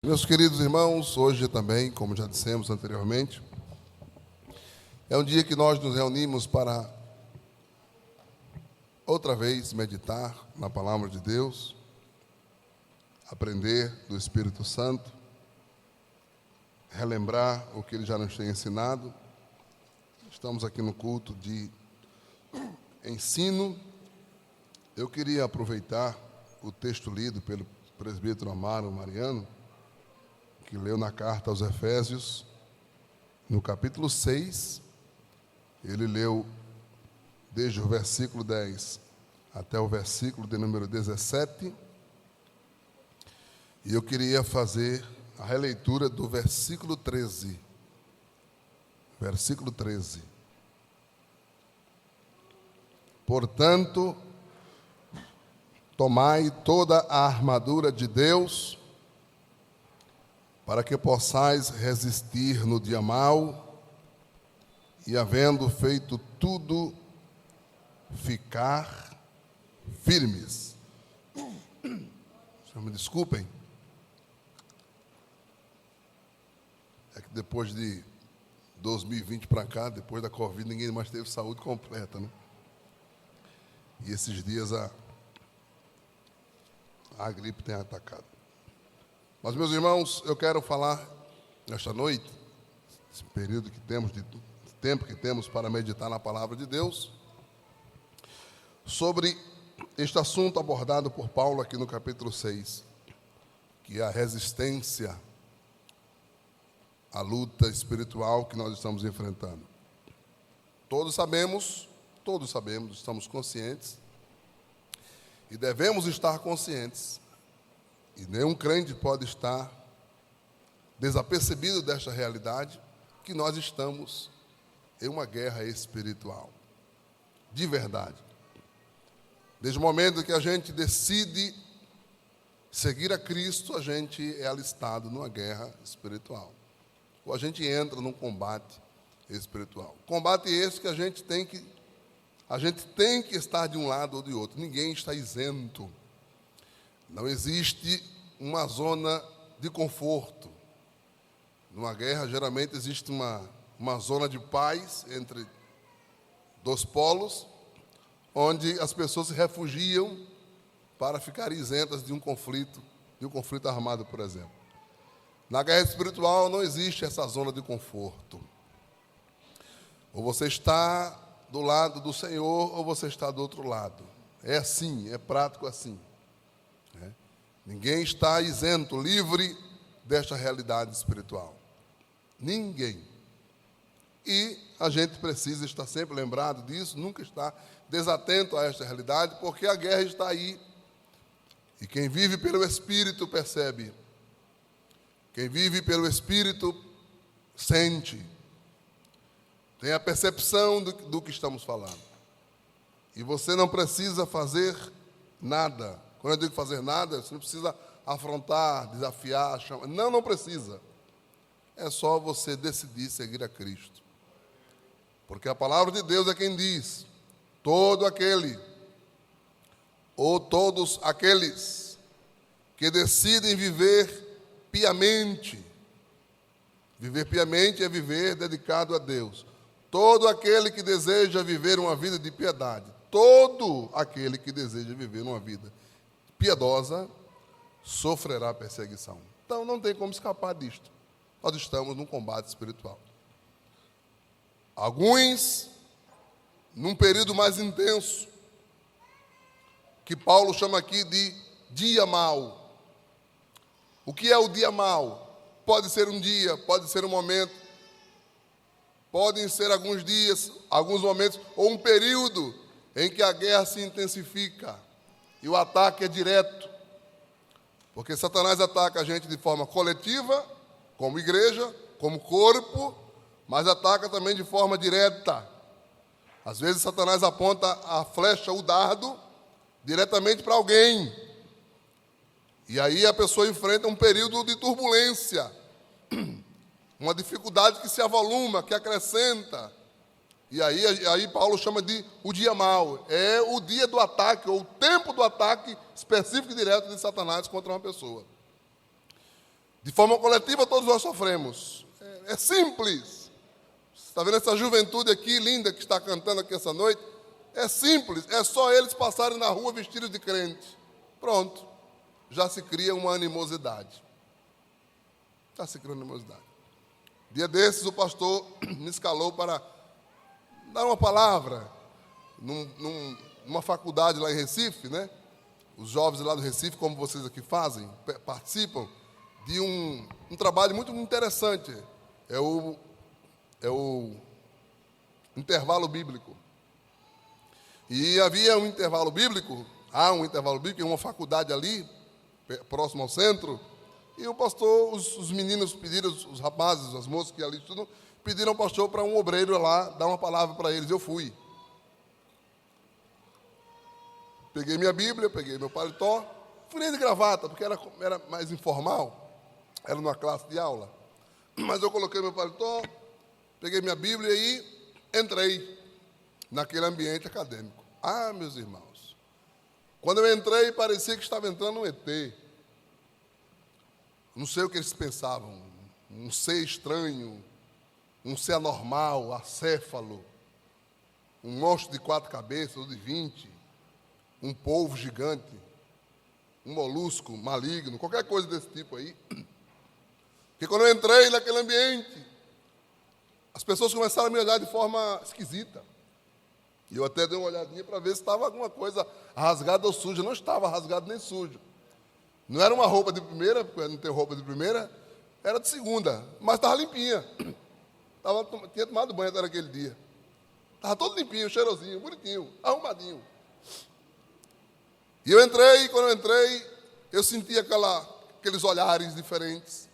Meus queridos irmãos, hoje também, como já dissemos anteriormente, é um dia que nós nos reunimos para outra vez meditar na palavra de Deus, aprender do Espírito Santo, relembrar o que Ele já nos tem ensinado. Estamos aqui no culto de ensino. Eu queria aproveitar o texto lido pelo presbítero Amaro Mariano, que leu na carta aos Efésios, no capítulo 6, ele leu desde o versículo 10 até o versículo de número 17, e eu queria fazer a releitura do versículo 13. Versículo 13. Portanto, tomai toda a armadura de Deus, para que possais resistir no dia mau, e havendo feito tudo, ficar firmes. Me desculpem. É que depois de 2020 para cá, depois da Covid, ninguém mais teve saúde completa, né? E esses dias a gripe tem atacado. Mas, meus irmãos, eu quero falar nesta noite, esse período que temos, de tempo que temos para meditar na palavra de Deus, sobre este assunto abordado por Paulo aqui no capítulo 6, que é a resistência à luta espiritual que nós estamos enfrentando. Todos sabemos, estamos conscientes, e devemos estar conscientes. E nenhum crente pode estar desapercebido desta realidade, que nós estamos em uma guerra espiritual, de verdade. Desde o momento que a gente decide seguir a Cristo, a gente é alistado numa guerra espiritual. Ou a gente entra num combate espiritual. Combate esse que a gente tem que estar de um lado ou de outro. Ninguém está isento. Não existe uma zona de conforto. Numa guerra, geralmente, existe uma zona de paz entre dois polos, onde as pessoas se refugiam para ficarem isentas de um conflito armado, por exemplo. Na guerra espiritual não existe essa zona de conforto. Ou você está do lado do Senhor, ou você está do outro lado. É assim, é prático assim. Ninguém está isento, livre desta realidade espiritual. Ninguém. E a gente precisa estar sempre lembrado disso, nunca estar desatento a esta realidade, porque a guerra está aí. E quem vive pelo Espírito percebe. Quem vive pelo Espírito sente. Tem a percepção do que estamos falando. E você não precisa fazer nada. Quando eu digo fazer nada, você não precisa afrontar, desafiar, chamar. Não precisa. É só você decidir seguir a Cristo. Porque a palavra de Deus é quem diz: todo aquele, ou todos aqueles, que decidem viver piamente. Viver piamente é viver dedicado a Deus. Todo aquele que deseja viver uma vida de piedade. Todo aquele que deseja viver uma vida piedosa sofrerá perseguição. Então não tem como escapar disto. Nós estamos num combate espiritual. Alguns num período mais intenso, que Paulo chama aqui de dia mau. O que é o dia mau? Pode ser um dia, pode ser um momento, podem ser alguns dias, alguns momentos, ou um período em que a guerra se intensifica. E o ataque é direto, porque Satanás ataca a gente de forma coletiva, como igreja, como corpo, mas ataca também de forma direta. Às vezes Satanás aponta a flecha, o dardo, diretamente para alguém. E aí a pessoa enfrenta um período de turbulência, uma dificuldade que se avoluma, que acrescenta. E aí Paulo chama de o dia mau. É o dia do ataque, ou o tempo do ataque específico e direto de Satanás contra uma pessoa. De forma coletiva, todos nós sofremos. É simples. Você está vendo essa juventude aqui, linda, que está cantando aqui essa noite? É simples. É só eles passarem na rua vestidos de crente. Pronto. Já se cria uma animosidade. Já se cria uma animosidade. Dia desses, o pastor me escalou para dar uma palavra numa faculdade lá em Recife, né? Os jovens lá do Recife, como vocês aqui fazem, participam de um trabalho muito interessante. É o intervalo bíblico. E havia um intervalo bíblico, há um intervalo bíblico em uma faculdade ali, próximo ao centro, e o pastor, os meninos pediram, os rapazes, as moças que ali estudam, pediram ao pastor para um obreiro lá dar uma palavra para eles. Eu fui. Peguei minha Bíblia, peguei meu paletó, fui nem de gravata, porque era mais informal, era numa classe de aula. Mas eu coloquei meu paletó, peguei minha Bíblia e entrei naquele ambiente acadêmico. Ah, meus irmãos, quando eu entrei, parecia que estava entrando um ET. Não sei o que eles pensavam, um ser estranho, um ser anormal, acéfalo, um monstro de 4 cabeças ou de 20, um polvo gigante, um molusco maligno, qualquer coisa desse tipo aí. Porque quando eu entrei naquele ambiente, as pessoas começaram a me olhar de forma esquisita. E eu até dei uma olhadinha para ver se estava alguma coisa rasgada ou suja. Não estava rasgado nem sujo. Não era uma roupa de primeira, porque eu não tenho roupa de primeira, era de segunda, mas estava limpinha. Tinha tomado banho até naquele dia. Estava todo limpinho, cheirosinho, bonitinho, arrumadinho. E eu entrei, e quando eu entrei, eu senti aqueles olhares diferentes.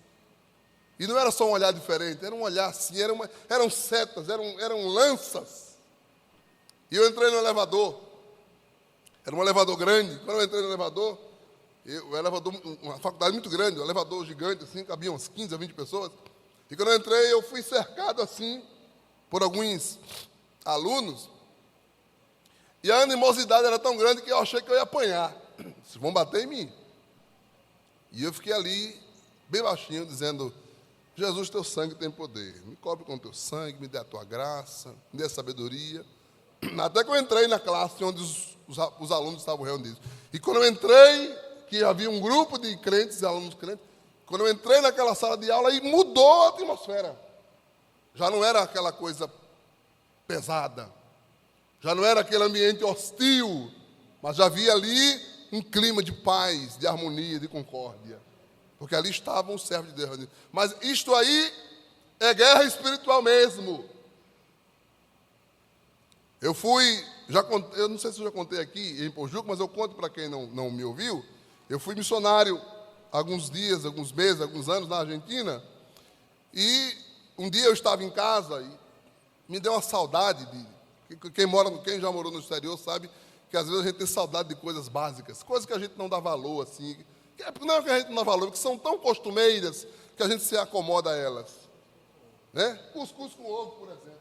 E não era só um olhar diferente, era um olhar assim, eram setas, eram lanças. E eu entrei no elevador. Era um elevador grande. Quando eu entrei no elevador, o elevador, uma faculdade muito grande, um elevador gigante, assim, cabia umas 15 a 20 pessoas. E quando eu entrei, eu fui cercado assim, por alguns alunos. E a animosidade era tão grande que eu achei que eu ia apanhar. Vocês vão bater em mim. E eu fiquei ali, bem baixinho, dizendo: Jesus, teu sangue tem poder. Me cobre com teu sangue, me dê a tua graça, me dê a sabedoria. Até que eu entrei na classe onde os alunos estavam reunidos. E quando eu entrei, que havia um grupo de crentes e alunos crentes, quando eu entrei naquela sala de aula, aí mudou a atmosfera. Já não era aquela coisa pesada. Já não era aquele ambiente hostil. Mas já havia ali um clima de paz, de harmonia, de concórdia. Porque ali estavam os servos de Deus. Mas isto aí é guerra espiritual mesmo. Eu não sei se eu já contei aqui em Pojuca, mas eu conto para quem não me ouviu. Eu fui missionário alguns dias, alguns meses, alguns anos na Argentina. E um dia eu estava em casa e me deu uma saudade quem já morou no exterior sabe que às vezes a gente tem saudade de coisas básicas, coisas que a gente não dá valor, assim. Não é que a gente não dá valor, porque são tão costumeiras que a gente se acomoda a elas. Né? Cuscuz com ovo, por exemplo.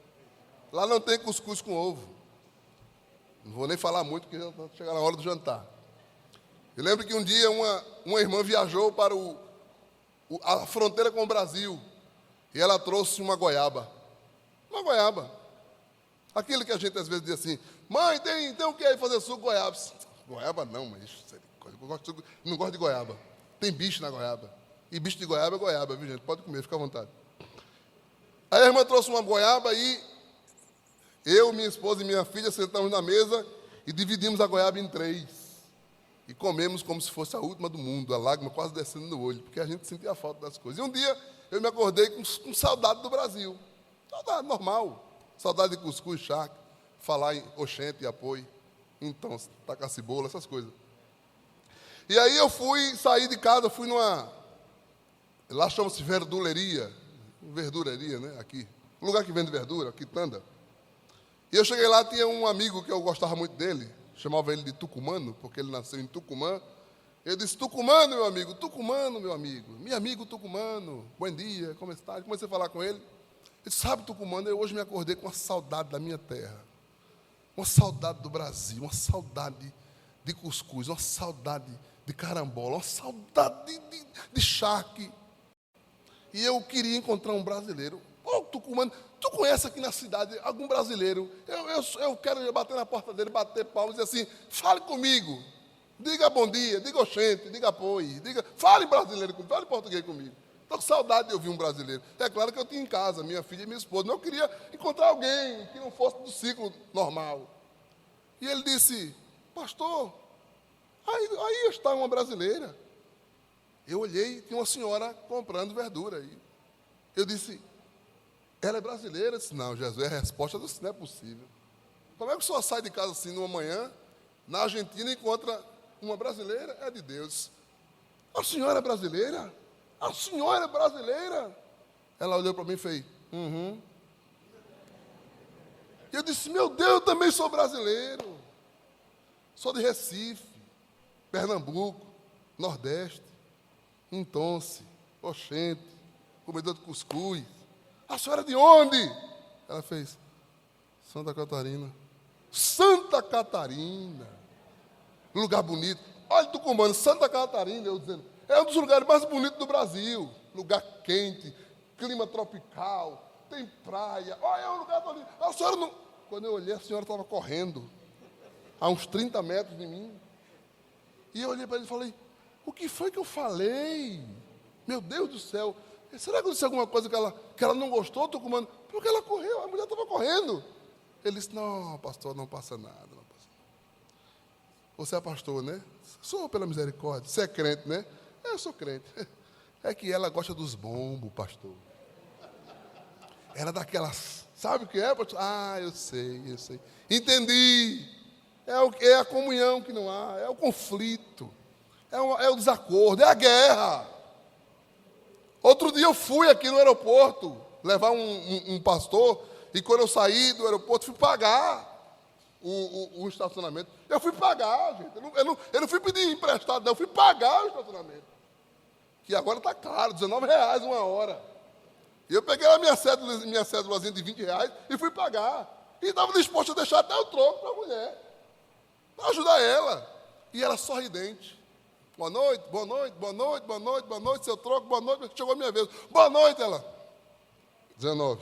Lá não tem cuscuz com ovo. Não vou nem falar muito, porque já está chegando a hora do jantar. Eu lembro que um dia uma irmã viajou para a fronteira com o Brasil e ela trouxe uma goiaba. Uma goiaba. Aquilo que a gente às vezes diz assim: mãe, tem o que aí fazer suco de goiaba? Goiaba não, mas não gosto de goiaba. Tem bicho na goiaba. E bicho de goiaba é goiaba, viu gente? Pode comer, fica à vontade. Aí a irmã trouxe uma goiaba e eu, minha esposa e minha filha sentamos na mesa e dividimos a goiaba em 3. E comemos como se fosse a última do mundo, a lágrima quase descendo no olho, porque a gente sentia a falta das coisas. E um dia eu me acordei com saudade do Brasil. Saudade normal. Saudade de cuscuz, charque, falar em oxente e apoio. Então, tacar cebola, essas coisas. E aí eu saí de casa, fui lá chama-se verduleria, né, aqui. Um lugar que vende verdura, quitanda. E eu cheguei lá, tinha um amigo que eu gostava muito dele, chamava ele de Tucumano, porque ele nasceu em Tucumã. Eu disse: Tucumano, meu amigo, meu amigo Tucumano, bom dia, como está? Comecei a falar com ele. Ele disse: sabe, Tucumano, eu hoje me acordei com uma saudade da minha terra, uma saudade do Brasil, uma saudade de cuscuz, uma saudade de carambola, uma saudade de charque. e eu queria encontrar um brasileiro. Ô, Tucumano, tu conhece aqui na cidade algum brasileiro? Eu quero bater na porta dele, bater palmas e dizer assim, fale comigo. Diga bom dia, diga oxente, diga apoio, fale brasileiro comigo, fale português comigo. Estou com saudade de ouvir um brasileiro. É claro que eu tinha em casa, minha filha e minha esposa, mas eu queria encontrar alguém que não fosse do ciclo normal. E ele disse, pastor, aí está uma brasileira. Eu olhei, tinha uma senhora comprando verdura aí. Eu disse, ela é brasileira? Eu disse, não, Jesus, a resposta não é possível. Como é que o senhor sai de casa assim numa manhã, na Argentina, e encontra uma brasileira? É de Deus. A senhora é brasileira? A senhora é brasileira? Ela olhou para mim e fez, uhum. E eu disse, meu Deus, eu também sou brasileiro. Sou de Recife, Pernambuco, Nordeste, Intonce, Oxente, comedor de cuscuz. A senhora é de onde? Ela fez, Santa Catarina. Santa Catarina. Lugar bonito. Olha, Tucumano, Santa Catarina, eu dizendo, é um dos lugares mais bonitos do Brasil. Lugar quente, clima tropical, tem praia. Olha, é um lugar tão lindo. A senhora não... Quando eu olhei, a senhora estava correndo a uns 30 metros de mim. E eu olhei para ele e falei, o que foi que eu falei? Meu Deus do céu. Será que eu disse alguma coisa que ela não gostou, Tucumano? Porque ela correu, a mulher estava correndo. Ele disse, não, pastor, não passa nada. Não passa. Você é pastor, né? Sou pela misericórdia. Você é crente, né? Eu sou crente. É que ela gosta dos bombos, pastor. Ela é daquelas... Sabe o que é, pastor? Ah, eu sei. Entendi. É a comunhão que não há, é o conflito, é o desacordo, é a guerra. Outro dia eu fui aqui no aeroporto levar um pastor, e quando eu saí do aeroporto, fui pagar o estacionamento. Eu fui pagar, gente. Eu não fui pedir emprestado, não, eu fui pagar o estacionamento. Que agora está caro, R$19 uma hora. E eu peguei a minha cédulazinha de R$20 e fui pagar. E estava disposto a deixar até o troco para a mulher, para ajudar ela. E ela sorridente. Boa noite, boa noite, boa noite, boa noite, boa noite, seu troco, boa noite, chegou a minha vez. Boa noite, ela. 19.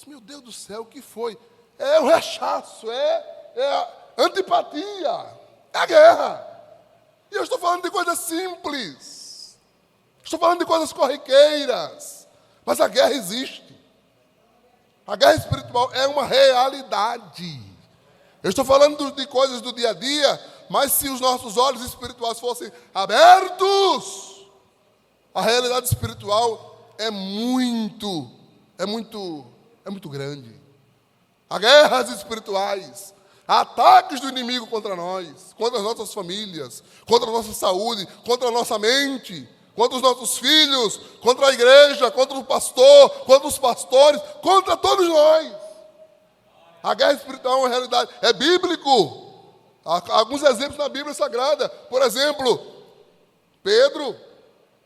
Meu Deus do céu, o que foi? É o rechaço, é a antipatia, é a guerra. E eu estou falando de coisas simples. Estou falando de coisas corriqueiras. Mas a guerra existe. A guerra espiritual é uma realidade. Eu estou falando de coisas do dia a dia, mas se os nossos olhos espirituais fossem abertos, a realidade espiritual é muito grande. Há guerras espirituais, há ataques do inimigo contra nós, contra as nossas famílias, contra a nossa saúde, contra a nossa mente, contra os nossos filhos, contra a igreja, contra o pastor, contra os pastores, contra todos nós. A guerra espiritual é uma realidade, é bíblico. Há alguns exemplos na Bíblia Sagrada. Por exemplo, Pedro,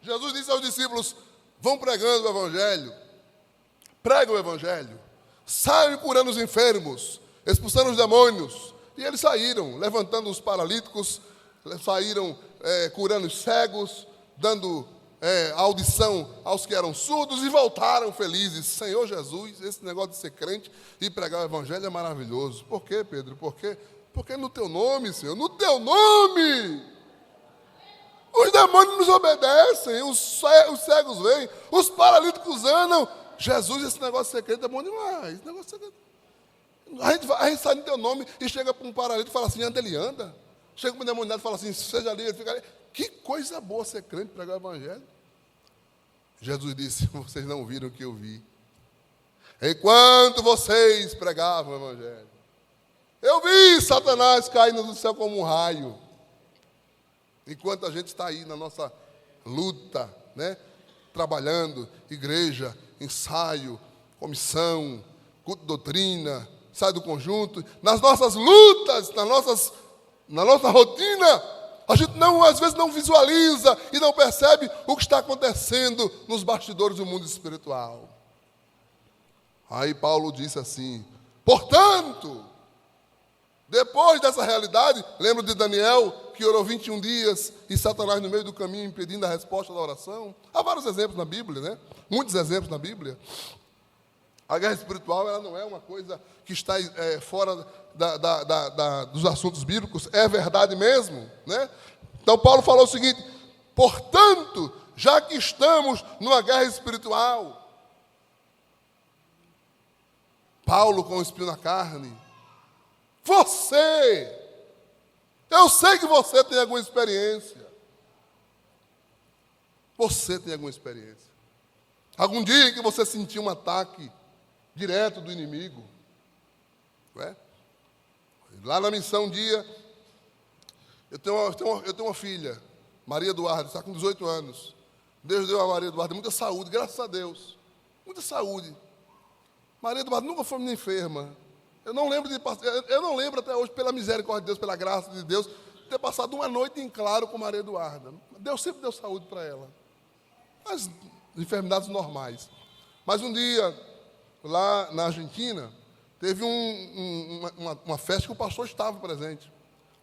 Jesus disse aos discípulos, vão pregando o Evangelho, pregam o Evangelho, saiam curando os enfermos, expulsando os demônios. E eles saíram, levantando os paralíticos, saíram curando os cegos, dando audição aos que eram surdos e voltaram felizes. Senhor Jesus, esse negócio de ser crente e pregar o Evangelho é maravilhoso. Por quê, Pedro? Por quê? Porque no teu nome, Senhor, no teu nome, os demônios nos obedecem, os cegos vêm, os paralíticos andam. Jesus, esse negócio de ser crente é bom demais. Esse negócio de ser crente. A gente sai no teu nome e chega para um paralítico e fala assim, anda, ele anda. Chega para um demoniado e fala assim, seja livre, ele fica ali. Que coisa boa ser crente, pregar o Evangelho. Jesus disse, vocês não viram o que eu vi. Enquanto vocês pregavam o Evangelho, eu vi Satanás caindo do céu como um raio. Enquanto a gente está aí na nossa luta, né? Trabalhando, igreja, ensaio, comissão, culto de doutrina, sai do conjunto, nas nossas lutas, na nossa rotina, a gente às vezes não visualiza e não percebe o que está acontecendo nos bastidores do mundo espiritual. Aí Paulo disse assim, portanto, Depois dessa realidade, lembra de Daniel, que orou 21 dias e Satanás no meio do caminho impedindo a resposta da oração? Há vários exemplos na Bíblia, né? Muitos exemplos na Bíblia. A guerra espiritual, ela não é uma coisa que está fora dos assuntos bíblicos, é verdade mesmo, né? Então Paulo falou o seguinte: portanto, já que estamos numa guerra espiritual, Paulo com o espinho na carne, eu sei que você tem alguma experiência. Você tem alguma experiência. Algum dia que você sentiu um ataque direto do inimigo, não é? Lá na missão um dia, eu tenho uma filha, Maria Eduarda, está com 18 anos. Deus deu a Maria Eduarda muita saúde, graças a Deus. Muita saúde. Maria Eduarda nunca foi enferma. Eu não lembro até hoje, pela misericórdia de Deus, pela graça de Deus, ter passado uma noite em claro com Maria Eduarda. Deus sempre deu saúde para ela. As enfermidades normais. Mas um dia, lá na Argentina, teve uma festa que o pastor estava presente.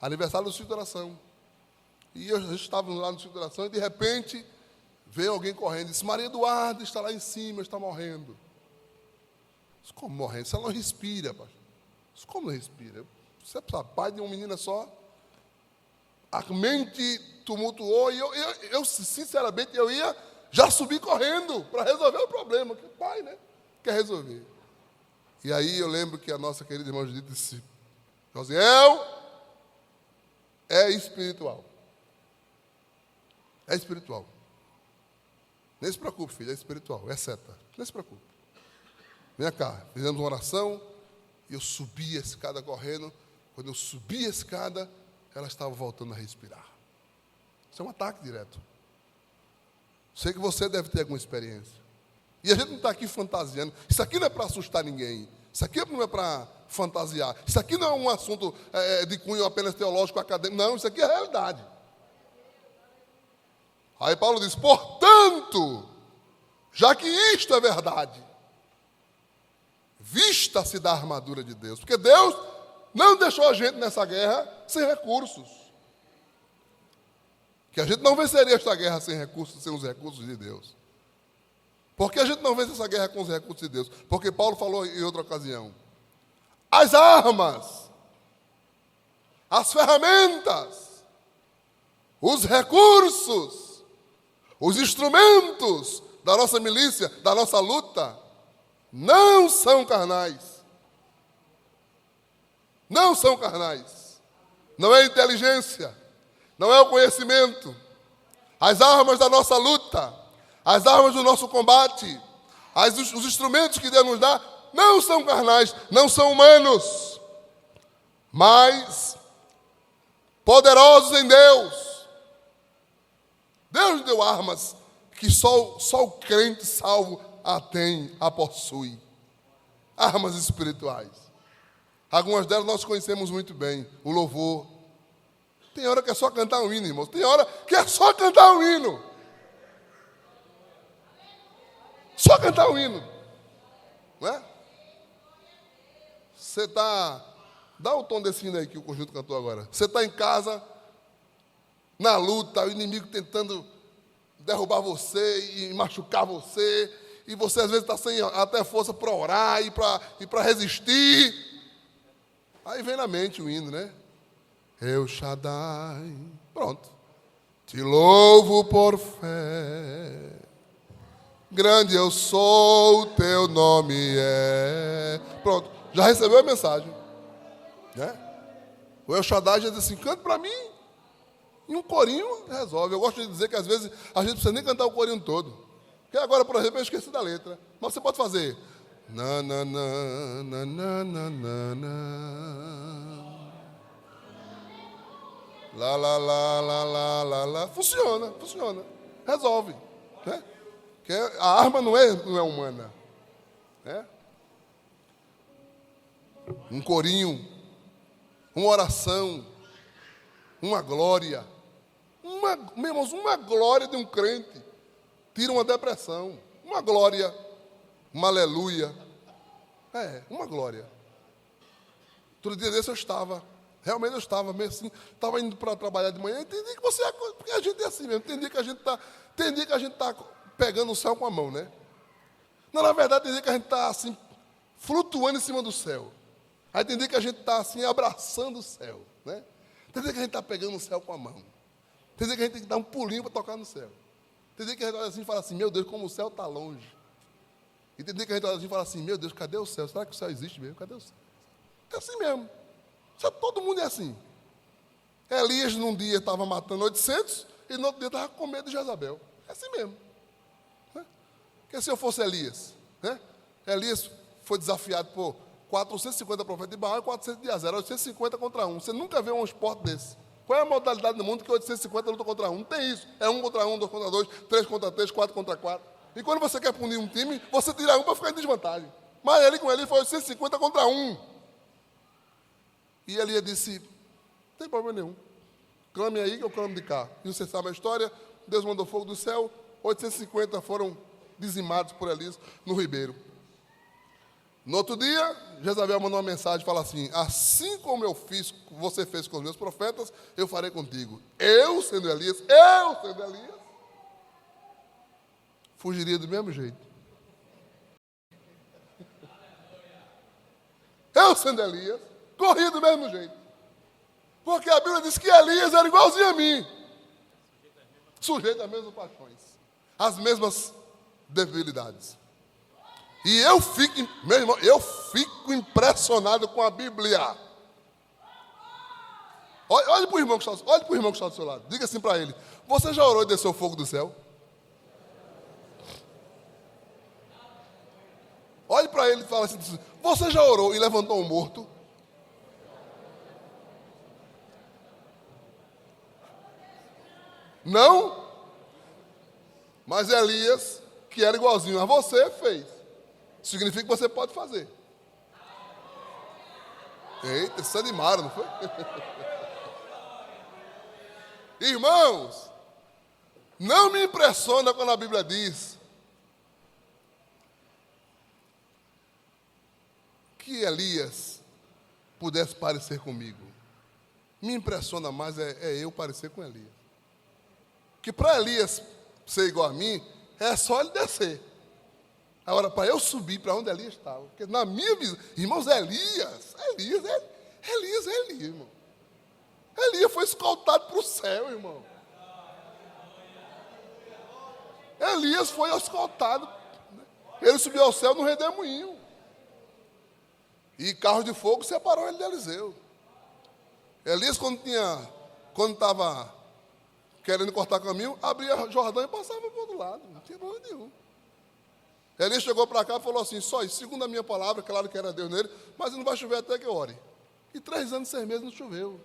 Aniversário do Círculo de Oração. E a gente estava lá no Círculo de Oração e, de repente, veio alguém correndo e disse: Maria Eduarda está lá em cima, está morrendo. Disse: como morrendo? Você não respira, pastor. Disse: como não respira? Você é pai de uma menina só? A mente tumultuou e eu sinceramente, eu ia já subir correndo para resolver o problema, que o pai, né, quer resolver. E aí eu lembro que a nossa querida irmã Judite disse: Josiel, é espiritual. É espiritual. Nem se preocupe, filho, é espiritual, é seta. Nem se preocupe. Vem cá, fizemos uma oração, e eu subi a escada correndo. Quando eu subi a escada, ela estava voltando a respirar. Isso é um ataque direto. Sei que você deve ter alguma experiência. E a gente não está aqui fantasiando. Isso aqui não é para assustar ninguém. Isso aqui não é para fantasiar. Isso aqui não é um assunto de cunho apenas teológico, acadêmico. Não, isso aqui é realidade. Aí Paulo diz: portanto, já que isto é verdade, vista-se da armadura de Deus. Porque Deus não deixou a gente nessa guerra sem recursos. Que a gente não venceria esta guerra sem recursos, sem os recursos de Deus. Por que a gente não vence essa guerra com os recursos de Deus? Porque Paulo falou em outra ocasião: as armas, as ferramentas, os recursos, os instrumentos da nossa milícia, da nossa luta, não são carnais. Não são carnais. Não é inteligência. Não é o conhecimento. As armas da nossa luta, as armas do nosso combate, os instrumentos que Deus nos dá, não são carnais, não são humanos, mas poderosos em Deus. Deus deu armas que só o crente salvo a possui. Armas espirituais. Algumas delas nós conhecemos muito bem. O louvor. Tem hora que é só cantar um hino, irmãos. Tem hora que é só cantar um hino. Só cantar um hino. Não é? Você está... Dá o tom desse hino aí que o conjunto cantou agora. Você está em casa, na luta, o inimigo tentando derrubar você e machucar você, e você às vezes está sem até força para orar e para resistir. Aí vem na mente o hino, né? El Shaddai. Pronto. Te louvo por fé. Grande eu sou, teu nome é. Pronto. Já recebeu a mensagem. Né? O El Shaddai já diz assim: cante para mim. E um corinho resolve. Eu gosto de dizer que às vezes a gente não precisa nem cantar o corinho todo. Porque agora, por exemplo, eu esqueci da letra. Mas você pode fazer. Na, na, na, na, na, na, na, na. Lá, lá, lá, lá, lá, lá, lá. Funciona. Resolve. Né? Porque a arma não é humana. Né? Um corinho, uma oração, uma glória. Meus irmãos, uma glória de um crente tira uma depressão. Uma glória, uma aleluia. Uma glória. Todo dia desse eu estava Realmente eu estava mesmo assim, estava indo para trabalhar de manhã, entendi que você, porque a gente é assim mesmo, tem dia que a gente está pegando o céu com a mão, né? Não, na verdade, tem dia que a gente está assim, flutuando em cima do céu. Aí tem dia que a gente está assim, abraçando o céu, né? Tem dia que a gente está pegando o céu com a mão. Tem dia que a gente tem que dar um pulinho para tocar no céu. Tem dia que a gente olha assim e fala assim, meu Deus, como o céu está longe. E tem dia que a gente olha assim e fala assim, meu Deus, cadê o céu? Será que o céu existe mesmo? Cadê o céu? É assim mesmo. Todo mundo é assim. Elias, num dia, estava matando 800, e no outro dia estava com medo de Jezabel. É assim mesmo. Né? Porque se eu fosse Elias, né? Elias foi desafiado por 450 profetas de Baal e 400 de Azera, 850 contra 1. Você nunca vê um esporte desse. Qual é a modalidade do mundo que 850 luta contra 1? Não tem isso. É 1 contra 1, 2 contra 2, 3 contra 3, 4 contra 4. E quando você quer punir um time, você tira um para ficar em desvantagem. Mas ele com ele foi 850 contra 1. E Elias disse, não tem problema nenhum. Clame aí que eu clamo de cá. E você sabe a história, Deus mandou fogo do céu, 850 foram dizimados por Elias no ribeiro. No outro dia, Jezabel mandou uma mensagem e fala assim como você fez com os meus profetas, eu farei contigo. Eu sendo Elias, fugiria do mesmo jeito. Eu sendo Elias, corria do mesmo jeito. Porque a Bíblia diz que Elias era igualzinho a mim. Sujeito às mesmas paixões. Às mesmas debilidades. E meu irmão, eu fico impressionado com a Bíblia. Olhe para o irmão que está do seu lado. Diga assim para ele, você já orou e desceu o fogo do céu? Olhe para ele e fala assim, você já orou e levantou um morto? Não? Mas Elias, que era igualzinho a você, fez. Significa que você pode fazer. Eita, se animaram, não foi? Irmãos, não me impressiona quando a Bíblia diz que Elias pudesse parecer comigo. Me impressiona mais é eu parecer com Elias. Que para Elias ser igual a mim, é só ele descer. Agora, para eu subir para onde Elias estava, porque na minha visão, irmãos, Elias, irmão. Elias foi escoltado para o céu, irmão. Elias foi escoltado. Ele subiu ao céu no redemoinho. E carro de fogo separou ele de Eliseu. Elias, quando estava querendo cortar caminho, abria Jordão e passava para o outro lado. Não tinha problema nenhum. Elias chegou para cá e falou assim, só isso, segundo a minha palavra, claro que era Deus nele, mas não vai chover até que eu ore. E 3 anos, 6 meses não choveu.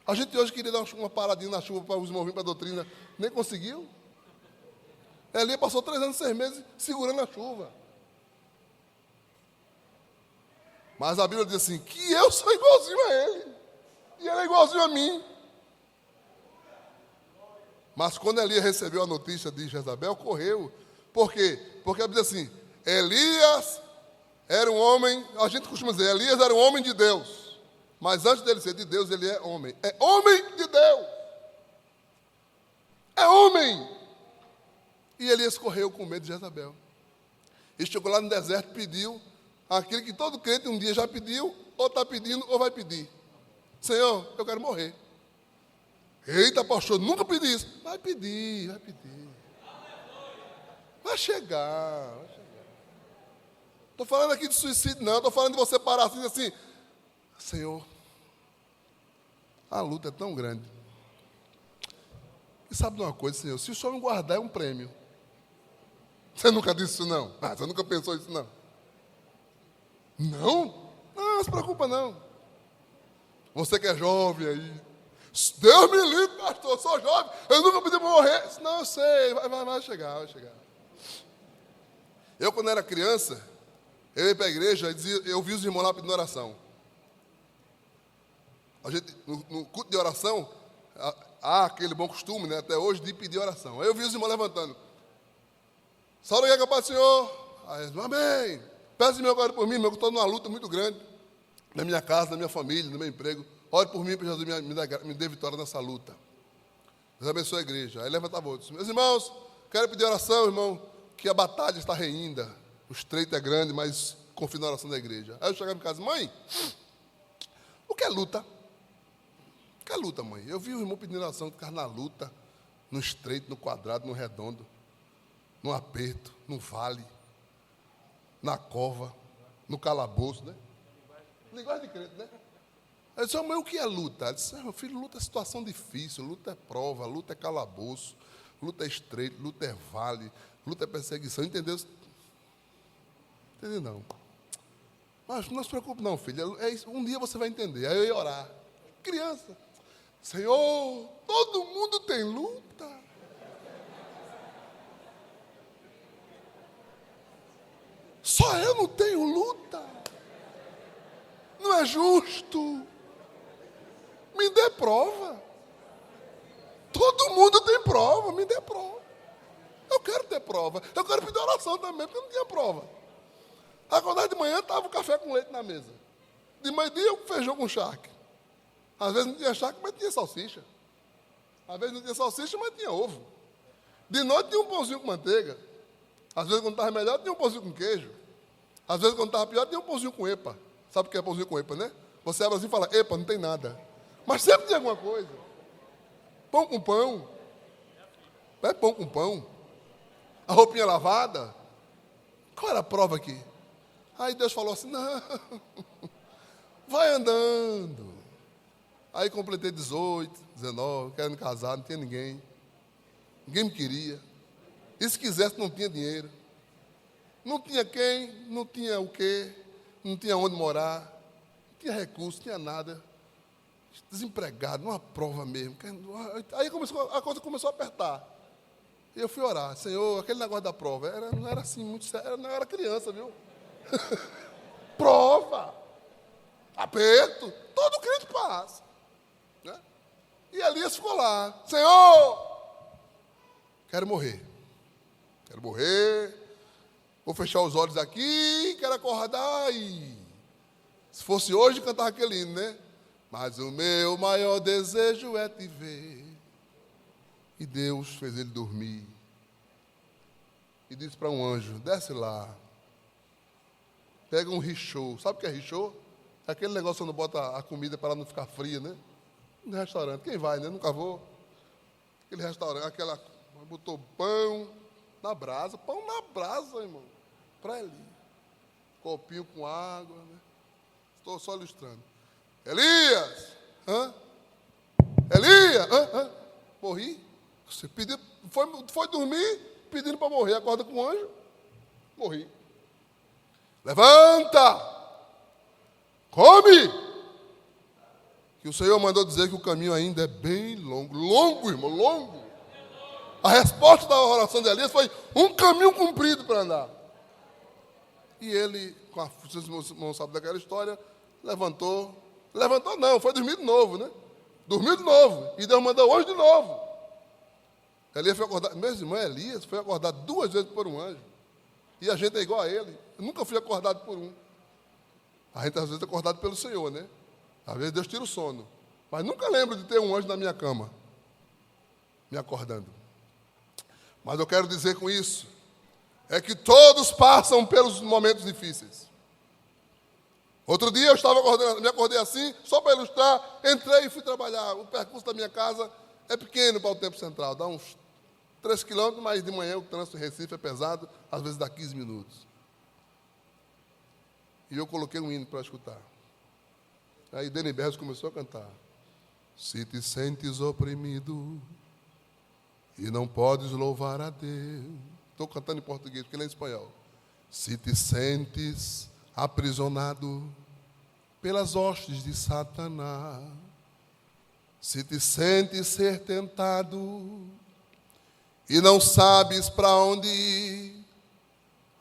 A gente hoje queria dar uma paradinha na chuva para os movimentos para a doutrina, nem conseguiu. Elias passou 3 anos, 6 meses segurando a chuva. Mas a Bíblia diz assim, que eu sou igualzinho a ele. E ele é igualzinho a mim. Mas quando Elias recebeu a notícia de Jezabel, correu. Por quê? Porque a Bíblia diz assim, Elias era um homem, a gente costuma dizer, Elias era um homem de Deus. Mas antes dele ser de Deus, ele é homem. É homem de Deus. É homem. E Elias correu com medo de Jezabel. E chegou lá no deserto, pediu aquilo que todo crente um dia já pediu, ou está pedindo, ou vai pedir. Senhor, eu quero morrer. Eita, pastor, nunca pedi isso. Vai pedir. Vai chegar. Estou falando aqui de suicídio, não. Estou falando de você parar assim, Senhor, a luta é tão grande. E sabe de uma coisa, Senhor? Se o Senhor me guardar, é um prêmio. Você nunca disse isso, não? Você nunca pensou isso, não? Não? Não se preocupa, não. Você que é jovem aí. Deus me livre, pastor, eu sou jovem. Eu nunca pedi para morrer. Não, eu sei, vai chegar. Eu, quando era criança, eu ia para a igreja, eu vi os irmãos lá pedindo oração. A gente, no culto de oração, há aquele bom costume, né, até hoje, de pedir oração. Aí eu vi os irmãos levantando. Saúde que é capaz do Senhor. Aí eles, amém. Peça meu agora por mim, meu, que estou numa luta muito grande. Na minha casa, na minha família, no meu emprego. ore por mim para Jesus me dê vitória nessa luta. Deus abençoe a igreja. Aí levantava outros. Meus irmãos, quero pedir oração, irmão, que a batalha está reinda. O estreito é grande, mas confio na oração da igreja. Aí eu chegava em casa, mãe, o que é luta? O que é luta, mãe? Eu vi o irmão pedindo oração, que ficava na luta, no estreito, no quadrado, no redondo, no aperto, no vale, na cova, no calabouço, né? Linguagem de crente, né? Eu disse, mãe, o que é luta? Ela disse, meu filho, luta é situação difícil, luta é prova, luta é calabouço, luta é estreito, luta é vale, luta é perseguição, entendeu? Entendeu não? Mas não se preocupe não, filho, um dia você vai entender. Aí eu ia orar. Criança, Senhor, todo mundo tem luta. Só eu não tenho luta. Não é justo. Me dê prova. Todo mundo tem prova, me dê prova. Eu quero ter prova. Eu quero pedir oração também, porque eu não tinha prova. Acordar de manhã, estava o café com leite na mesa. De meio-dia, o feijão com charque. Às vezes não tinha charque, mas tinha salsicha. Às vezes não tinha salsicha, mas tinha ovo. De noite tinha um pãozinho com manteiga. Às vezes, quando estava melhor, tinha um pãozinho com queijo. Às vezes, quando estava pior, tinha um pãozinho com epa. Sabe o que é pãozinho com epa, né? Você abre assim e fala, epa, não tem nada. Mas sempre tem alguma coisa. Pão com pão. Não é pão com pão. A roupinha lavada. Qual era a prova aqui? Aí Deus falou assim, não, vai andando. Aí completei 18, 19, querendo casar, não tinha ninguém. Ninguém me queria. E se quisesse, não tinha dinheiro. Não tinha quem, não tinha o quê, não tinha onde morar, não tinha recurso, não tinha nada. Desempregado, numa prova mesmo. Aí a coisa começou a apertar. E eu fui orar, Senhor, aquele negócio da prova, não era assim muito sério, não era criança, viu? Prova, aperto, todo crente passa. Né? E Elias ficou lá, Senhor, quero morrer, vou fechar os olhos aqui, quero acordar e se fosse hoje cantar aquele hino, né? Mas o meu maior desejo é te ver. E Deus fez ele dormir. E disse para um anjo, desce lá. Pega um richô. Sabe o que é richô? É aquele negócio quando bota a comida para ela não ficar fria, né? No restaurante. Quem vai, né? Nunca vou. Aquele restaurante, botou pão na brasa. Pão na brasa, irmão. Para ele. Copinho com água, né? Estou só ilustrando. Elias! Elias! Morri? Você pediu, foi dormir pedindo para morrer. Acorda com o anjo. Morri. Levanta! Come! Que o Senhor mandou dizer que o caminho ainda é bem longo. Longo, irmão, longo. A resposta da oração de Elias foi um caminho comprido para andar. E ele, vocês não sabem daquela história, levantou não, foi dormir de novo, né? Dormiu de novo. E Deus mandou o anjo de novo. Elias foi acordado, meu irmão Elias foi acordado 2 vezes por um anjo. E a gente é igual a ele. Eu nunca fui acordado por um. A gente às vezes é acordado pelo Senhor, né? Às vezes Deus tira o sono. Mas nunca lembro de ter um anjo na minha cama, me acordando. Mas eu quero dizer com isso, é que todos passam pelos momentos difíceis. Outro dia eu estava acordando, me acordei assim, só para ilustrar, entrei e fui trabalhar. O percurso da minha casa é pequeno para o Tempo Central, dá uns 3 quilômetros, mas de manhã o trânsito em Recife é pesado, às vezes dá 15 minutos. E eu coloquei um hino para escutar. Aí Deni Berros começou a cantar. Se te sentes oprimido e não podes louvar a Deus. Estou cantando em português, porque ele é em espanhol. Se te sentes aprisionado pelas hostes de Satanás, se te sentes ser tentado e não sabes para onde ir,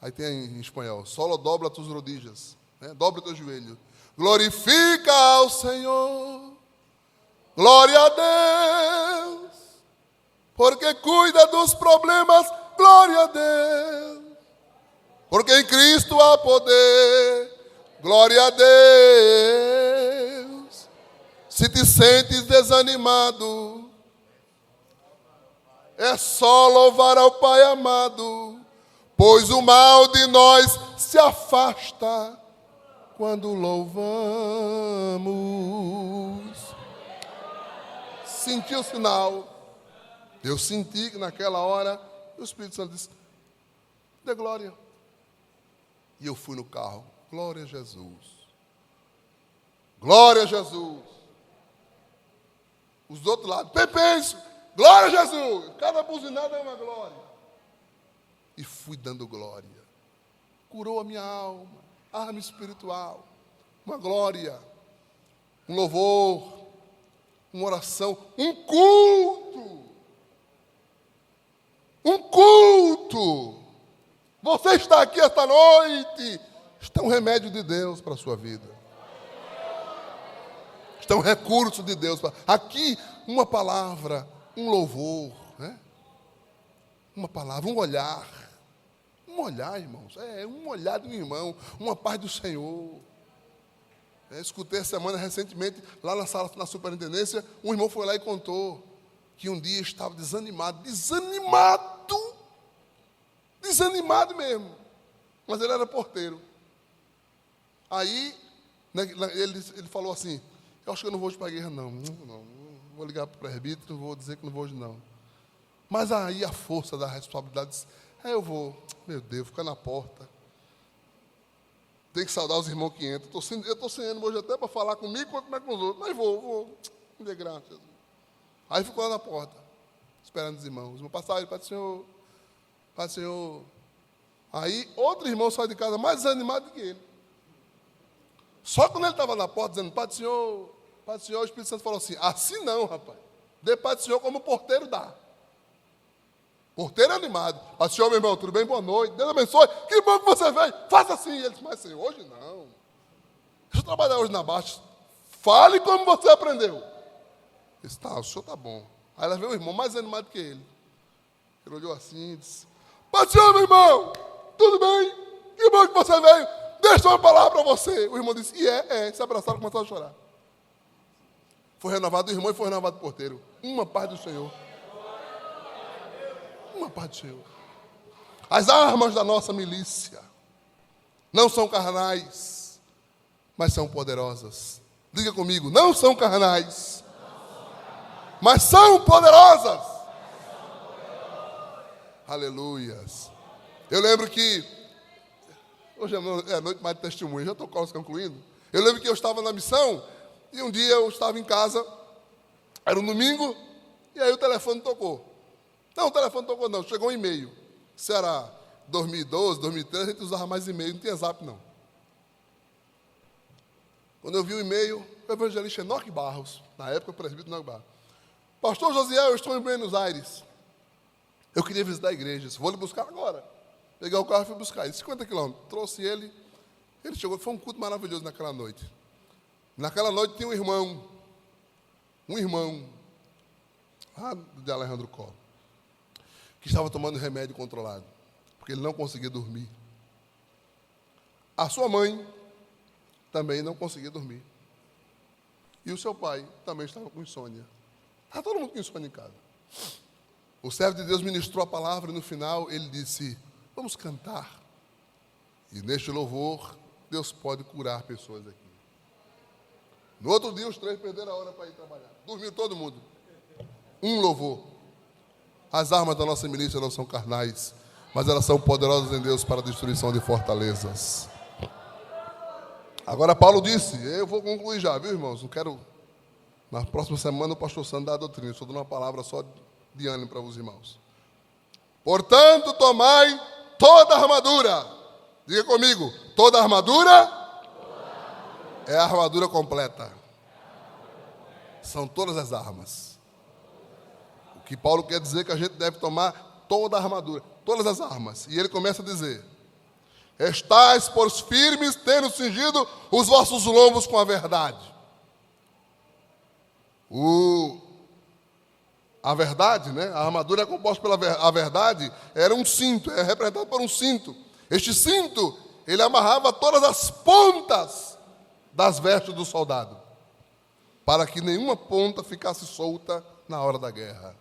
aí tem em espanhol, solo dobla tus rodillas, né? Dobra o teu joelho, glorifica ao Senhor, glória a Deus, porque cuida dos problemas, glória a Deus, porque em Cristo há poder, glória a Deus. Se te sentes desanimado, é só louvar ao Pai amado, pois o mal de nós se afasta quando louvamos. Senti o sinal. Eu senti que naquela hora o Espírito Santo disse: dê glória. E eu fui no carro. Glória a Jesus. Glória a Jesus. Os do outro lado, penso, glória a Jesus. Cada buzinada é uma glória. E fui dando glória. Curou a minha alma, arma espiritual, uma glória, um louvor, uma oração, um culto. Um culto. Você está aqui esta noite. Está um remédio de Deus para a sua vida. Está um recurso de Deus. Aqui, uma palavra, um louvor, né? Uma palavra, um olhar. Um olhar, irmãos. Um olhar de um irmão. Uma paz do Senhor. Escutei essa semana recentemente, lá na sala, na superintendência, um irmão foi lá e contou que um dia estava desanimado mesmo, mas ele era porteiro. Aí, ele falou assim: eu acho que eu não vou hoje para a guerra, não, vou ligar para o presbítero, vou dizer que não vou hoje, não. Mas aí a força da responsabilidade disse: eu vou, meu Deus, ficar na porta. Tem que saudar os irmãos que entram. Eu estou sem ânimo hoje até para falar comigo, quanto mais com os outros, mas vou, me dê graça. Aí ficou lá na porta, esperando os irmãos. Os irmãos passaram, ele, Pai do Senhor, Pai do Senhor. Aí outro irmão saiu de casa mais desanimado do que ele. Só quando ele estava na porta dizendo: Pai do Senhor, o Espírito Santo falou assim não, rapaz. Dê Pai do Senhor como o porteiro dá. Porteiro animado. Pai do Senhor, meu irmão, tudo bem? Boa noite. Deus abençoe. Que bom que você veio. Faça assim. Ele disse: mas Senhor, hoje não. Deixa eu trabalhar hoje na baixa. Fale como você aprendeu. Ele disse: tá, o senhor está bom. Aí ela veio o irmão mais animado que ele. Ele olhou assim e disse: Pai do Senhor, meu irmão, tudo bem? Que bom que você veio. Deixa uma palavra para você. O irmão disse: se abraçaram e começaram a chorar. Foi renovado o irmão e foi renovado o porteiro. Uma paz do Senhor. Uma paz do Senhor. As armas da nossa milícia não são carnais, mas são poderosas. Diga comigo: não são carnais, mas são poderosas. Aleluias. Eu lembro que hoje é noite mais de testemunho, já estou quase concluindo. Eu lembro que eu estava na missão e um dia eu estava em casa, era um domingo, e aí o telefone tocou. Não, o telefone tocou não, chegou um e-mail. Isso era 2012, 2013, a gente usava mais e-mail, não tinha zap não. Quando eu vi o e-mail, o evangelista Enoque Barros, na época o presbítero Enoque Barros: Pastor Josiel, eu estou em Buenos Aires. Eu queria visitar a igreja, disse: vou lhe buscar agora. Peguei o carro e fui buscar ele, 50 quilômetros. Trouxe ele chegou, foi um culto maravilhoso naquela noite. Naquela noite tinha um irmão, lá de Alejandro Collor, que estava tomando remédio controlado, porque ele não conseguia dormir. A sua mãe também não conseguia dormir. E o seu pai também estava com insônia. Estava todo mundo com insônia em casa. O servo de Deus ministrou a palavra e no final ele disse: vamos cantar. E neste louvor, Deus pode curar pessoas aqui. No outro dia, os três perderam a hora para ir trabalhar. Dormiu todo mundo. Um louvor. As armas da nossa milícia não são carnais, mas elas são poderosas em Deus para a destruição de fortalezas. Agora Paulo disse, eu vou concluir já, viu, irmãos? Não quero, na próxima semana o pastor Sandro dá a doutrina, estou dando uma palavra só de ânimo para os irmãos. Portanto, tomai toda a armadura. Diga comigo, toda a armadura é a armadura completa. São todas as armas. O que Paulo quer dizer é que a gente deve tomar toda a armadura, todas as armas. E ele começa a dizer: estais, pois, firmes, tendo cingido os vossos lombos com a verdade. A verdade, né? A armadura é composta pela a verdade, era um cinto, é representado por um cinto. Este cinto, ele amarrava todas as pontas das vestes do soldado. para que nenhuma ponta ficasse solta na hora da guerra.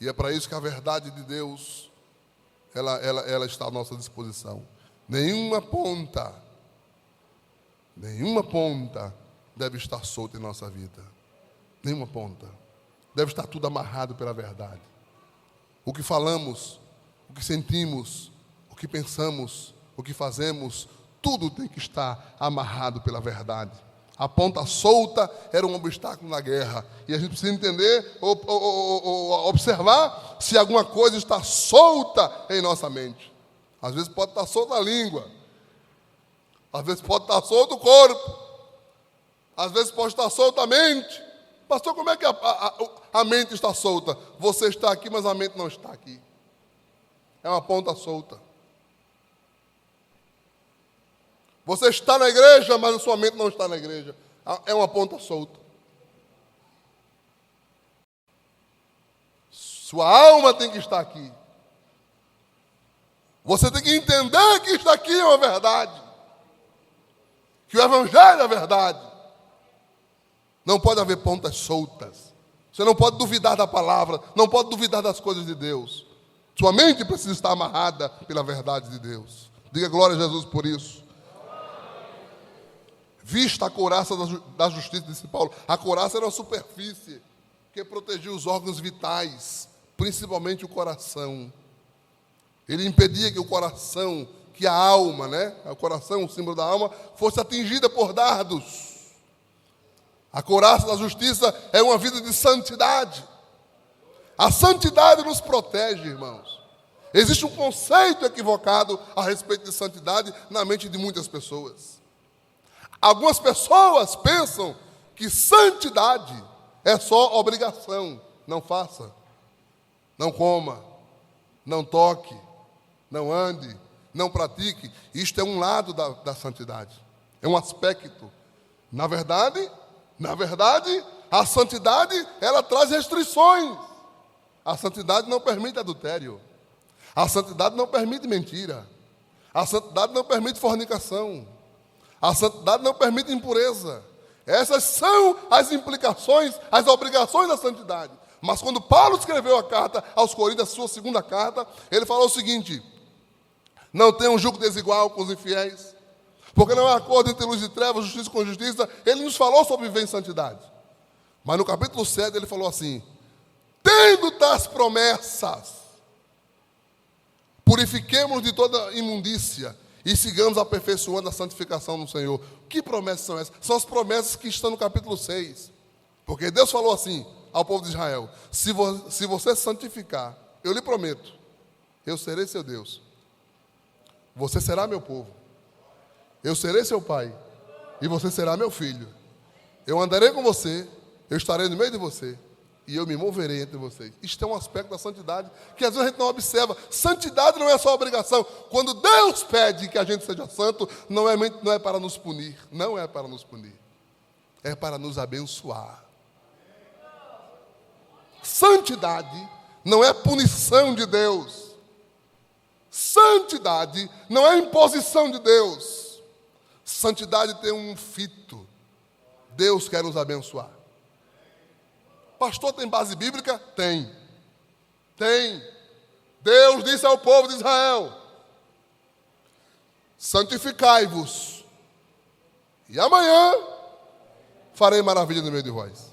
E é para isso que a verdade de Deus, ela está à nossa disposição. Nenhuma ponta deve estar solta em nossa vida. Nenhuma ponta. Deve estar tudo amarrado pela verdade. O que falamos, o que sentimos, o que pensamos, o que fazemos, tudo tem que estar amarrado pela verdade. A ponta solta era um obstáculo na guerra. E a gente precisa entender ou observar se alguma coisa está solta em nossa mente. Às vezes pode estar solta a língua. Às vezes pode estar solto o corpo. Às vezes pode estar solta a mente. Pastor, como é que a mente está solta? Você está aqui, mas a mente não está aqui. É uma ponta solta. Você está na igreja, mas a sua mente não está na igreja. É uma ponta solta. Sua alma tem que estar aqui. Você tem que entender que isso aqui é uma verdade. Que o Evangelho é verdade. Não pode haver pontas soltas. Você não pode duvidar da palavra, não pode duvidar das coisas de Deus. Sua mente precisa estar amarrada pela verdade de Deus. Diga glória a Jesus por isso. Vista a couraça da justiça, disse Paulo. A couraça era uma superfície que protegia os órgãos vitais, principalmente o coração. Ele impedia que o coração, que a alma, o coração, o símbolo da alma, fosse atingida por dardos. A couraça da justiça é uma vida de santidade. A santidade nos protege, irmãos. Existe um conceito equivocado a respeito de santidade na mente de muitas pessoas. Algumas pessoas pensam que santidade é só obrigação. Não faça, não coma, não toque, não ande, não pratique. Isto é um lado da santidade. É um aspecto. Na verdade, a santidade, ela traz restrições. A santidade não permite adultério. A santidade não permite mentira. A santidade não permite fornicação. A santidade não permite impureza. Essas são as implicações, as obrigações da santidade. Mas quando Paulo escreveu a carta aos Coríntios, a sua segunda carta, ele falou o seguinte: não tenham jugo desigual com os infiéis, porque não há acordo entre luz e trevas, justiça com justiça. Ele nos falou sobre viver em santidade. Mas no capítulo 7 ele falou assim: tendo tais promessas, purifiquemos de toda imundícia e sigamos aperfeiçoando a santificação no Senhor. Que promessas são essas? São as promessas que estão no capítulo 6. Porque Deus falou assim ao povo de Israel: se você santificar, eu lhe prometo, eu serei seu Deus. Você será meu povo. Eu serei seu pai. E você será meu filho. Eu andarei com você, eu estarei no meio de você. E eu me moverei entre vocês. Isto é um aspecto da santidade que às vezes a gente não observa. Santidade não é só obrigação. Quando Deus pede que a gente seja santo, não é para nos punir. Não é para nos punir. É para nos abençoar. Santidade não é punição de Deus. Santidade não é imposição de Deus. Santidade tem um fito. Deus quer nos abençoar. Pastor, tem base bíblica? Tem. Deus disse ao povo de Israel: santificai-vos, e amanhã farei maravilha no meio de vós.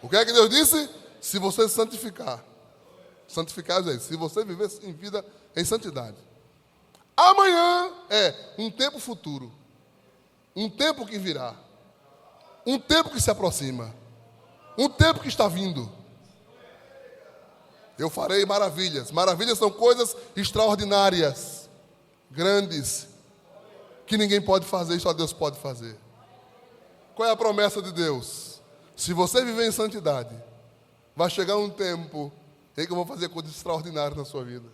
O que é que Deus disse? Se você se santificar, se você viver em vida em santidade, amanhã é um tempo futuro, um tempo que virá, um tempo que se aproxima, um tempo que está vindo. Eu farei maravilhas. Maravilhas são coisas extraordinárias, grandes, que ninguém pode fazer e só Deus pode fazer. Qual é a promessa de Deus? Se você viver em santidade, vai chegar um tempo em que eu vou fazer coisas extraordinárias na sua vida.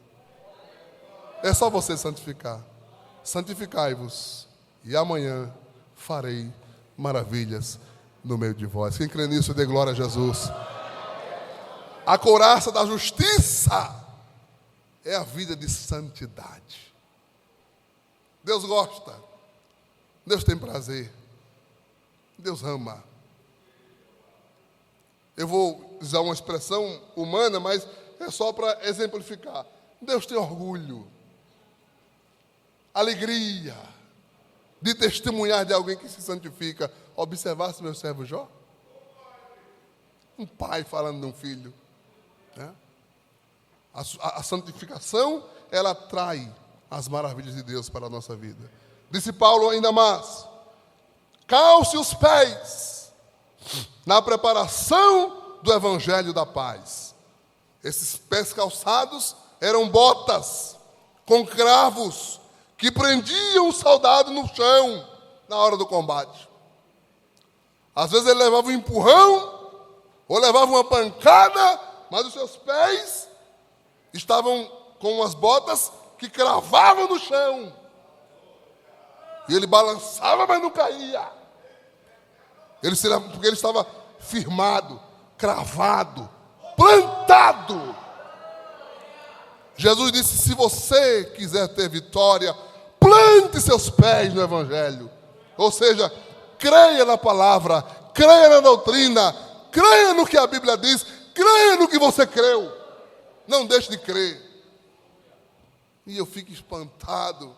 É só você santificar. Santificai-vos, e amanhã farei maravilhas no meio de vós. Quem crê nisso, dê glória a Jesus. A couraça da justiça é a vida de santidade. Deus gosta. Deus tem prazer. Deus ama. Eu vou usar uma expressão humana, mas é só para exemplificar. Deus tem orgulho, alegria de testemunhar de alguém que se santifica. Observasse meu servo Jó? Um pai falando de um filho. Né? A santificação, ela atrai as maravilhas de Deus para a nossa vida. Disse Paulo ainda mais: calce os pés na preparação do evangelho da paz. Esses pés calçados eram botas com cravos que prendiam o soldado no chão na hora do combate. Às vezes ele levava um empurrão ou levava uma pancada, mas os seus pés estavam com umas botas que cravavam no chão. E ele balançava, mas não caía. Porque ele estava firmado, cravado, plantado. Jesus disse: se você quiser ter vitória, plante seus pés no Evangelho. Ou seja, creia na palavra, creia na doutrina, creia no que a Bíblia diz, creia no que você creu. Não deixe de crer. E eu fico espantado.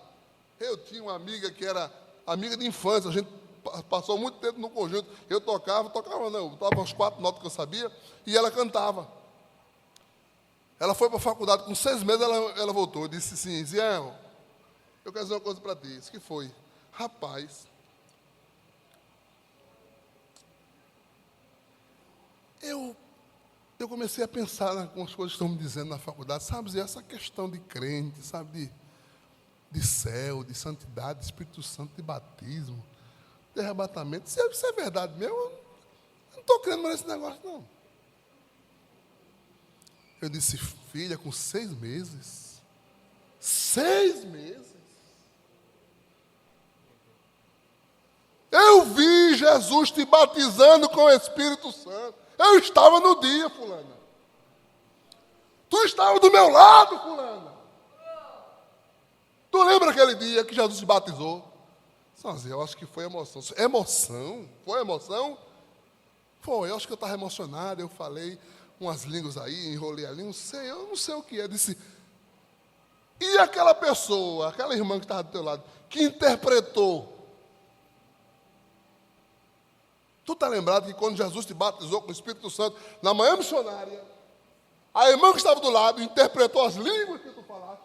Eu tinha uma amiga que era amiga de infância, a gente passou muito tempo no conjunto. Eu tocava umas 4 notas que eu sabia, e ela cantava. Ela foi para a faculdade, com 6 meses ela voltou. Eu disse assim: Ziel, eu quero dizer uma coisa para ti. Isso que foi? Rapaz, eu comecei a pensar nas coisas que estão me dizendo na faculdade, sabe, Zé, essa questão de crente, sabe, de céu, de santidade, de Espírito Santo, de batismo, de arrebatamento. Isso é verdade mesmo? Eu não estou crendo mais nesse negócio, não. Eu disse: filha, com 6 meses? 6 meses? Eu vi Jesus te batizando com o Espírito Santo. Eu estava no dia, fulana. Tu estava do meu lado, fulana. Tu lembra aquele dia que Jesus te batizou? Sozinho, eu acho que foi emoção. Emoção? Foi emoção? Foi, eu acho que eu estava emocionado. Eu falei umas línguas aí, enrolei ali, eu não sei o que é. Disse: e aquela pessoa, aquela irmã que estava do teu lado, que interpretou? Tu está lembrado que quando Jesus te batizou com o Espírito Santo, na manhã missionária, a irmã que estava do lado interpretou as línguas que tu falaste?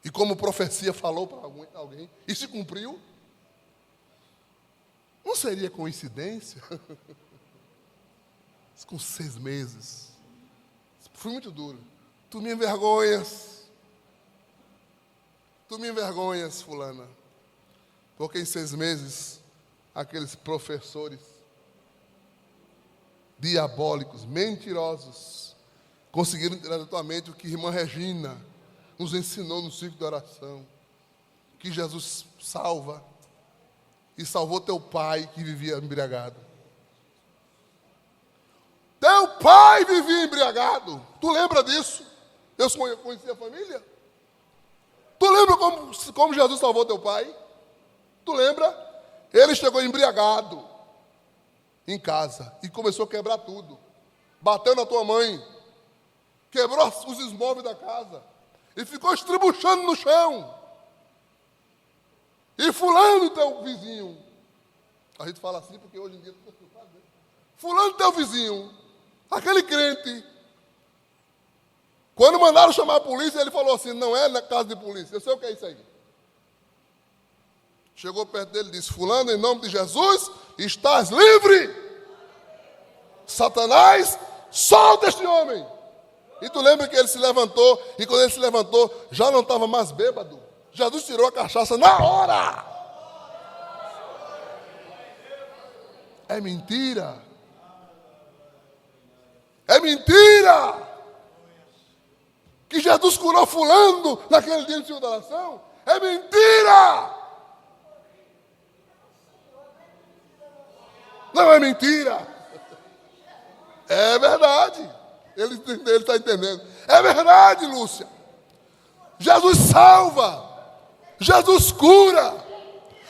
E como profecia falou para alguém, e se cumpriu? Não seria coincidência? Com 6 meses. Fui muito duro. Tu me envergonhas. Tu me envergonhas, fulana. Porque em 6 meses, aqueles professores diabólicos, mentirosos, conseguiram tirar da tua mente o que a irmã Regina nos ensinou no círculo de oração. Que Jesus salva. E salvou teu pai que vivia embriagado. Teu pai vivia embriagado. Tu lembra disso? Eu conheci a família. Tu lembra como Jesus salvou teu pai? Tu lembra? Ele chegou embriagado em casa e começou a quebrar tudo. Bateu na tua mãe. Quebrou os móveis da casa. E ficou estribuchando no chão. E fulano teu vizinho. A gente fala assim porque hoje em dia tu sabe, né? Fulano teu vizinho. Aquele crente, quando mandaram chamar a polícia, ele falou assim: não é na casa de polícia, eu sei o que é isso aí. Chegou perto dele e disse: fulano, em nome de Jesus, estás livre. Satanás, solta este homem. E tu lembra que ele se levantou, e quando ele se levantou, já não estava mais bêbado. Jesus tirou a cachaça na hora. É mentira. É mentira que Jesus curou fulano naquele dia de oração. É mentira. Não é mentira. É verdade. Ele está entendendo. É verdade, Lúcia. Jesus salva. Jesus cura.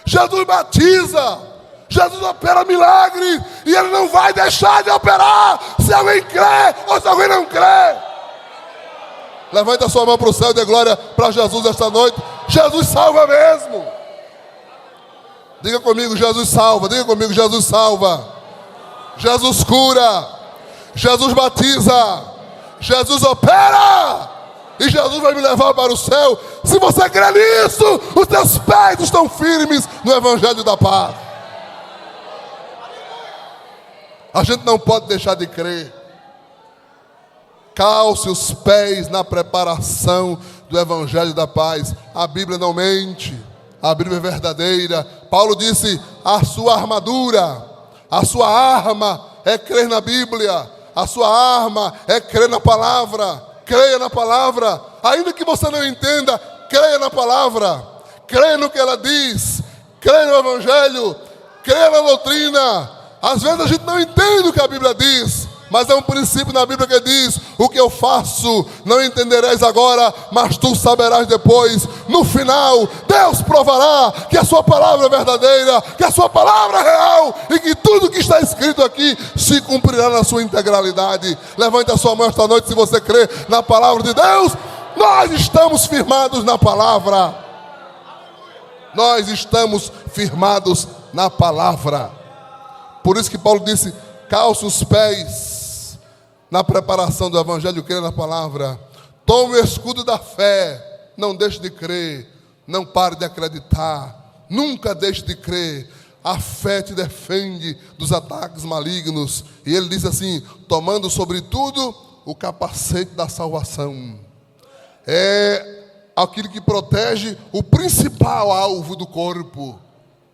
Jesus batiza. Jesus opera milagres e Ele não vai deixar de operar se alguém crê ou se alguém não crê. Levanta a sua mão para o céu e dê glória para Jesus esta noite. Jesus salva mesmo. Diga comigo, Jesus salva. Diga comigo, Jesus salva. Jesus cura. Jesus batiza. Jesus opera. E Jesus vai me levar para o céu. Se você crê nisso, os teus pés estão firmes no Evangelho da paz. A gente não pode deixar de crer. Calce os pés na preparação do Evangelho da paz. A Bíblia não mente. A Bíblia é verdadeira. Paulo disse, a sua armadura, a sua arma é crer na Bíblia. A sua arma é crer na palavra. Creia na palavra. Ainda que você não entenda, creia na palavra. Creia no que ela diz. Creia no Evangelho. Creia na doutrina. Às vezes a gente não entende o que a Bíblia diz, mas é um princípio na Bíblia que diz, o que eu faço não entendereis agora, mas tu saberás depois. No final, Deus provará que a sua palavra é verdadeira, que a sua palavra é real e que tudo que está escrito aqui se cumprirá na sua integralidade. Levante a sua mão esta noite se você crê na palavra de Deus. Nós estamos firmados na palavra. Nós estamos firmados na palavra. Por isso que Paulo disse, calce os pés na preparação do Evangelho, creia na palavra. Tome o escudo da fé, não deixe de crer, não pare de acreditar, nunca deixe de crer. A fé te defende dos ataques malignos. E ele diz assim, tomando sobretudo o capacete da salvação. É aquilo que protege o principal alvo do corpo.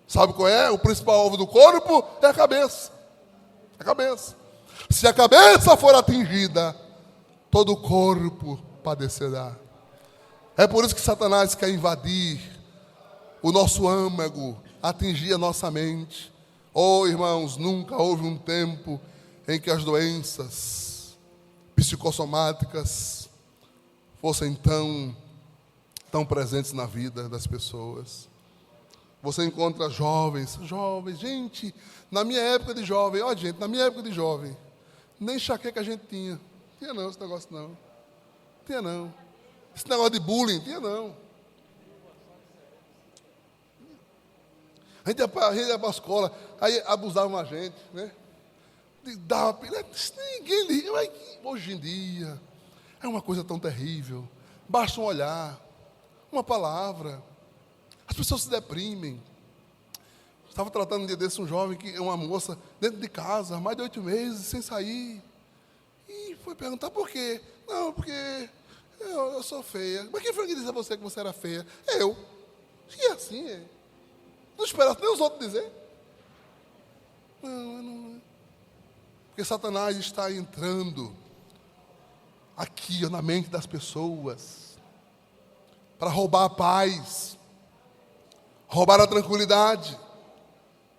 Sabe qual é? O principal alvo do corpo é a cabeça. A cabeça. Se a cabeça for atingida, todo o corpo padecerá. É por isso que Satanás quer invadir o nosso âmago, atingir a nossa mente. Oh, irmãos, nunca houve um tempo em que as doenças psicossomáticas fossem tão presentes na vida das pessoas. Você encontra jovens, gente, na minha época de jovem, na minha época de jovem, nem enxaqueca a gente tinha. Tinha não esse negócio não. Tinha não. Esse negócio de bullying, tinha não. A gente ia para a escola, aí abusavam a gente, né? Ninguém liga. Hoje em dia, é uma coisa tão terrível. Basta um olhar, uma palavra. As pessoas se deprimem. Estava tratando um dia desse um jovem, uma moça, dentro de casa, mais de 8 meses, sem sair. E foi perguntar por quê. Não, porque eu sou feia. Mas quem foi que disse a você que você era feia? Eu. E assim é. Não esperasse nem os outros dizer. Não. Porque Satanás está entrando aqui na mente das pessoas para roubar a paz, roubar a tranquilidade.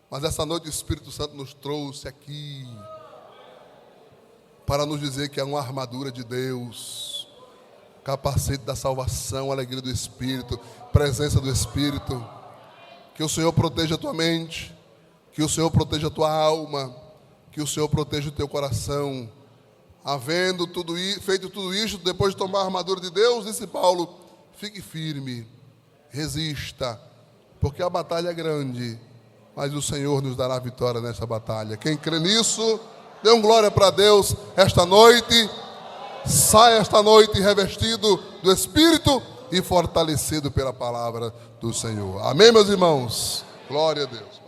Mas essa noite o Espírito Santo nos trouxe aqui para nos dizer que é uma armadura de Deus, capacete da salvação, alegria do Espírito, presença do Espírito. Que o Senhor proteja a tua mente, que o Senhor proteja a tua alma, que o Senhor proteja o teu coração. Havendo feito tudo isto, depois de tomar a armadura de Deus, disse Paulo, fique firme, resista, porque a batalha é grande, mas o Senhor nos dará vitória nessa batalha. Quem crê nisso, dê um glória para Deus esta noite. Saia esta noite revestido do Espírito e fortalecido pela palavra do Senhor. Amém, meus irmãos? Glória a Deus.